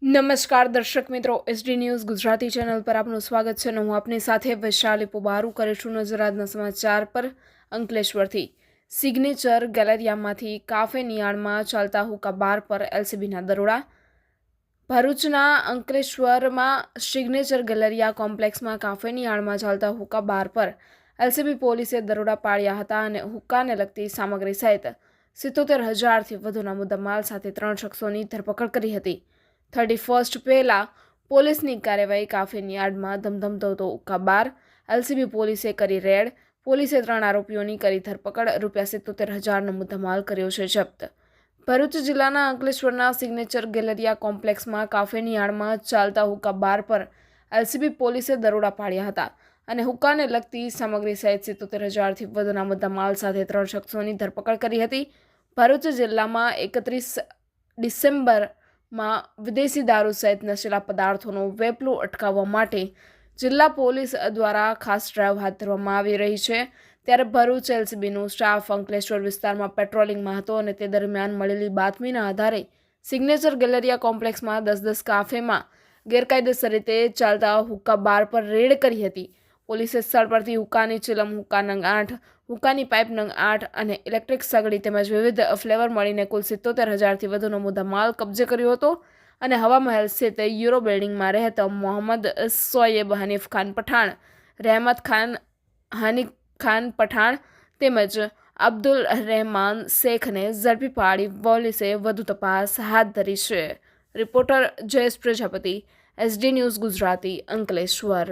નમસ્કાર દર્શક મિત્રો, એસડી ન્યૂઝ ગુજરાતી ચેનલ પર આપનું સ્વાગત છે. હું આપની સાથે વૈશાલી પોબારુ કરીશું નજર આજના સમાચાર પર. અંકલેશ્વરથી સિગ્નેચર ગેલેરિયામાંથી કાફે નિયાળમાં ચાલતા હુક્કા બાર પર એલસીબીના દરોડા. ભરૂચના અંકલેશ્વરમાં સિગ્નેચર ગેલેરિયા કોમ્પ્લેક્સમાં કાફે નિયાળમાં ચાલતા હુક્કા બાર પર એલસીબી પોલીસે દરોડા પાડ્યા હતા અને હુક્કાને લગતી સામગ્રી સહિત 77,000થી વધુના મુદ્દામાલ સાથે 3 શખ્સોની ધરપકડ કરી હતી. 31 પહેલા પોલીસની કાર્યવાહી કાફેની યાર્ડમાં ધમધમતો હુક્કા બાર. એલસીબી પોલીસે કરી રેડ. પોલીસે 3 આરોપીઓની કરી ધરપકડ. ₹77,000નો મુદ્દામાલ કર્યો છે જપ્ત. ભરૂચ જિલ્લાના અંકલેશ્વરના સિગ્નેચર ગેલેરિયા કોમ્પ્લેક્સમાં કાફેની યાર્ડમાં ચાલતા હુક્કા બાર પર એલસીબી પોલીસે દરોડા પાડ્યા હતા અને હુક્કાને લગતી સામગ્રી સહિત 77,000થી વધુના મુદ્દામાલ સાથે 3 શખ્સોની ધરપકડ કરી હતી. ભરૂચ જિલ્લામાં 31 ડિસેમ્બરમાં વિદેશી દારૂ સહિત નશીલા પદાર્થોનો વેપલો અટકાવવા માટે જિલ્લા પોલીસ દ્વારા ખાસ ડ્રાઈવ હાથ ધરવામાં આવી રહી છે. ત્યારે ભરૂચ એલસીબીનો સ્ટાફ અંકલેશ્વર વિસ્તારમાં પેટ્રોલિંગમાં હતો અને તે દરમિયાન મળેલી બાતમીના આધારે સિગ્નેચર ગેલેરિયા કોમ્પ્લેક્સમાં 10 કાફેમાં ગેરકાયદેસર રીતે ચાલતા હુક્કા બાર પર રેડ કરી હતી. પોલીસે સ્થળ પરથી હુક્કાની ચિલમ, હુક્કા નંગ 8, હુક્કાની પાઇપ નંગ 8 અને ઇલેક્ટ્રિક સગડી તેમજ વિવિધ ફ્લેવર મળીને કુલ 77,000થી વધુનો મુદ્દામાલ કબજે કર્યો હતો અને હવા મહેલ સ્થિત યુરો બિલ્ડિંગમાં રહેતા મોહમ્મદ સોયેબ હનીફ ખાન પઠાણ, રહેમત ખાન હનીફ ખાન પઠાણ તેમજ અબ્દુલ રહેમાન શેખને ઝડપી પાડી પોલીસે વધુ તપાસ હાથ ધરી છે. Reporter Jayesh Prajapati, SD news Gujarati, Ankleshwar.